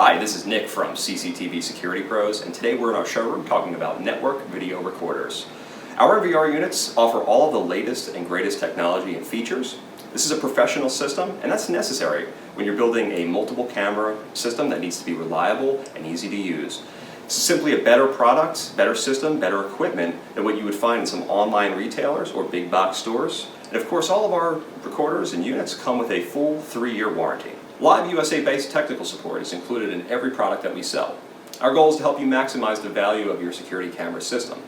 Hi, this is Nick from CCTV Security Pros, and today we're in our showroom talking about network video recorders. Our NVR units offer all of the latest and greatest technology and features. This is a professional system, and that's necessary when you're building a multiple camera system that needs to be reliable and easy to use. It's simply a better product, better system, better equipment than what you would find in some online retailers or big box stores. And of course, all of our recorders and units come with a full 3-year warranty. Live USA-based technical support is included in every product that we sell. Our goal is to help you maximize the value of your security camera system.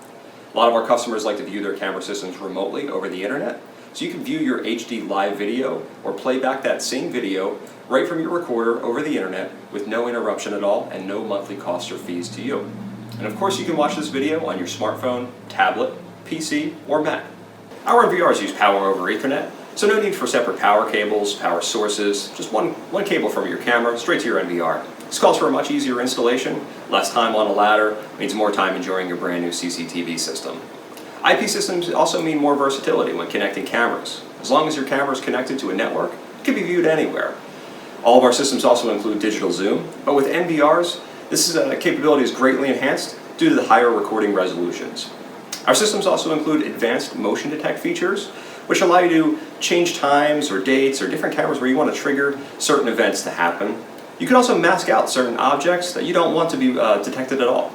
A lot of our customers like to view their camera systems remotely over the internet, so you can view your HD live video or play back that same video right from your recorder over the internet with no interruption at all and no monthly costs or fees to you. And of course you can watch this video on your smartphone, tablet, PC, or Mac. Our NVRs use power over Ethernet, so no need for separate power cables, power sources, just one cable from your camera straight to your NVR. This calls for a much easier installation, less time on a ladder, means more time enjoying your brand new CCTV system. IP systems also mean more versatility when connecting cameras. As long as your camera is connected to a network, it can be viewed anywhere. All of our systems also include digital zoom, but with NVRs, this capability is greatly enhanced due to the higher recording resolutions. Our systems also include advanced motion detect features, which allow you to change times or dates or different cameras where you want to trigger certain events to happen. You can also mask out certain objects that you don't want to be detected at all.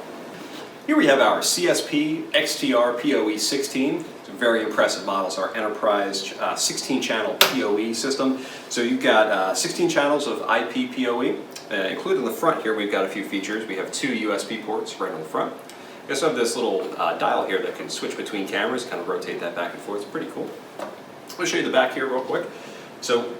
Here we have our CSP-XTRPOE16. It's a very impressive model. It's our enterprise 16-channel PoE system. So you've got 16 channels of IP PoE. Included in the front here, we've got a few features. We have 2 USB ports right on the front. We also have this little dial here that can switch between cameras, kind of rotate that back and forth. It's pretty cool. I'll show you the back here real quick. So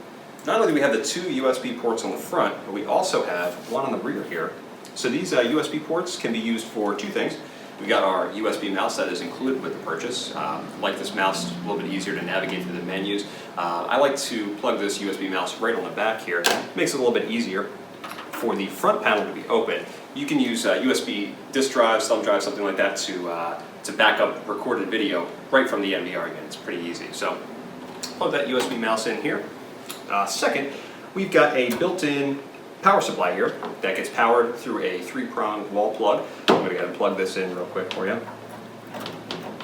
not only do we have the 2 USB ports on the front, but we also have one on the rear here. So these USB ports can be used for 2 things. We've got our USB mouse that is included with the purchase. Like this mouse, a little bit easier to navigate through the menus. I like to plug this USB mouse right on the back here. It makes it a little bit easier for the front panel to be open. You can use USB disk drives, thumb drives, something like that to back up recorded video right from the NVR unit. It's pretty easy. So plug that USB mouse in here. Second, we've got a built-in power supply here that gets powered through a 3-pronged wall plug. I'm going to go ahead and plug this in real quick for you.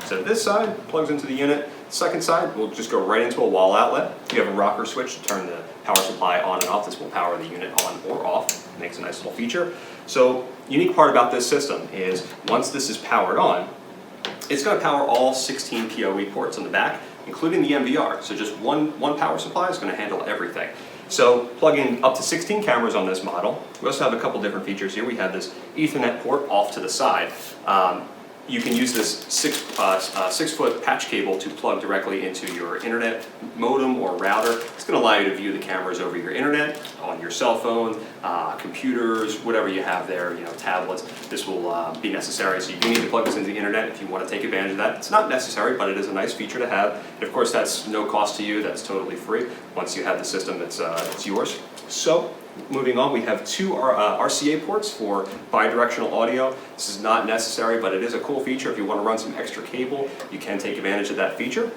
So this side plugs into the unit. Second side will just go right into a wall outlet. You have a rocker switch to turn the power supply on and off. This will power the unit on or off. Makes a nice little feature. So unique part about this system is once this is powered on, it's going to power all 16 PoE ports on the back, including the NVR. So just one power supply is going to handle everything. So plugging up to 16 cameras on this model. We also have a couple different features here. We have this Ethernet port off to the side. You can use this 6-foot patch cable to plug directly into your internet modem or router. It's going to allow you to view the cameras over your internet, on your cell phone, computers, whatever you have there, tablets. This will be necessary. So you do need to plug this into the internet if you want to take advantage of that. It's not necessary, but it is a nice feature to have. And of course, that's no cost to you. That's totally free. Once you have the system, it's yours. So moving on, we have 2 RCA ports for bidirectional audio. This is not necessary, but it is a cool feature. If you want to run some extra cable, you can take advantage of that feature.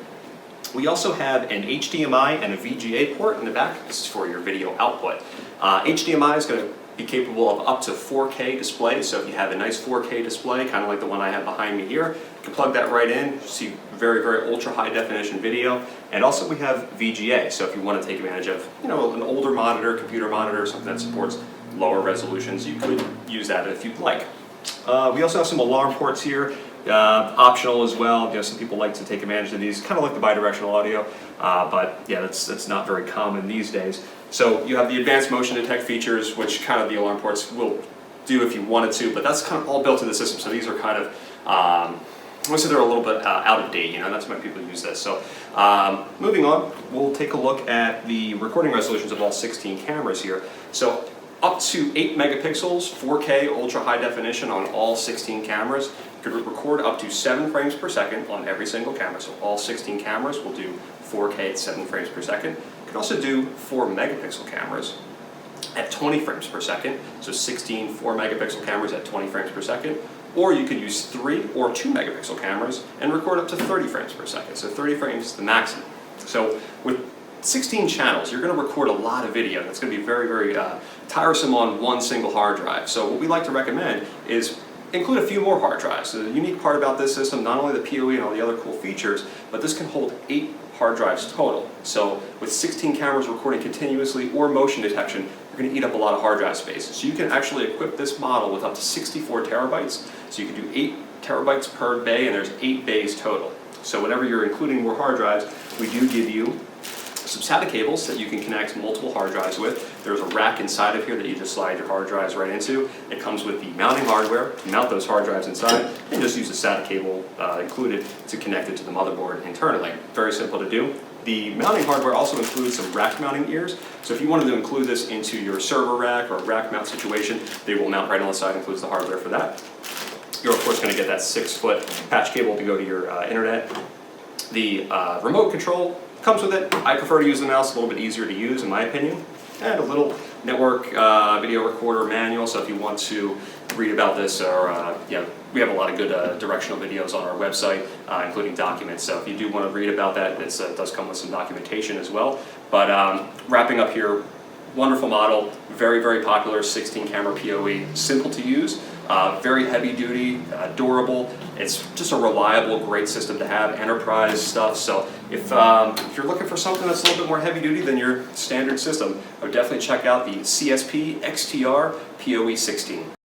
We also have an HDMI and a VGA port in the back. This is for your video output. HDMI is going to be capable of up to 4K displays, so if you have a nice 4K display, kind of like the one I have behind me here, you can plug that right in, see very, very ultra high definition video. And also we have VGA, so if you want to take advantage of an older monitor, computer monitor, something that supports lower resolutions, you could use that if you'd like. We also have some alarm ports here, optional as well. Some people like to take advantage of these, kind of like the bidirectional audio, but yeah, that's not very common these days. So you have the advanced motion detect features, which kind of the alarm ports will do if you wanted to, but that's kind of all built into the system. So these are kind of, I would say they're a little bit out of date, that's why people use this. So moving on, we'll take a look at the recording resolutions of all 16 cameras here. So up to 8 megapixels, 4K ultra high definition on all 16 cameras. You could record up to 7 frames per second on every single camera. So all 16 cameras will do 4K at 7 frames per second. You can also do 4 megapixel cameras at 20 frames per second. So 16 4 megapixel cameras at 20 frames per second. Or you could use 3 or 2 megapixel cameras and record up to 30 frames per second. So 30 frames is the maximum. So with 16 channels, you're going to record a lot of video. That's going to be very, very tiresome on one single hard drive. So what we like to recommend is include a few more hard drives. So the unique part about this system, not only the PoE and all the other cool features, but this can hold 8 hard drives total. So with 16 cameras recording continuously or motion detection, you're going to eat up a lot of hard drive space. So you can actually equip this model with up to 64 terabytes. So you can do 8 terabytes per bay, and there's 8 bays total. So whenever you're including more hard drives, we do give you some SATA cables that you can connect multiple hard drives with. There's a rack inside of here that you just slide your hard drives right into. It comes with the mounting hardware to mount those hard drives inside, and just use a SATA cable included to connect it to the motherboard internally. Very simple to do. The mounting hardware also includes some rack mounting ears, so if you wanted to include this into your server rack or rack mount situation, they will mount right on the side, includes the hardware for that. You're of course going to get that 6-foot patch cable to go to your internet. The remote control comes with it. I prefer to use the mouse, a little bit easier to use in my opinion. And a little network video recorder manual, so if you want to read about this, or we have a lot of good directional videos on our website, including documents. So if you do want to read about that, it does come with some documentation as well. But wrapping up here, wonderful model, very, very popular 16 camera PoE, simple to use, very heavy duty, durable. It's just a reliable, great system to have, enterprise stuff. So if you're looking for something that's a little bit more heavy duty than your standard system, I would definitely check out the CSP-XTRPOE16.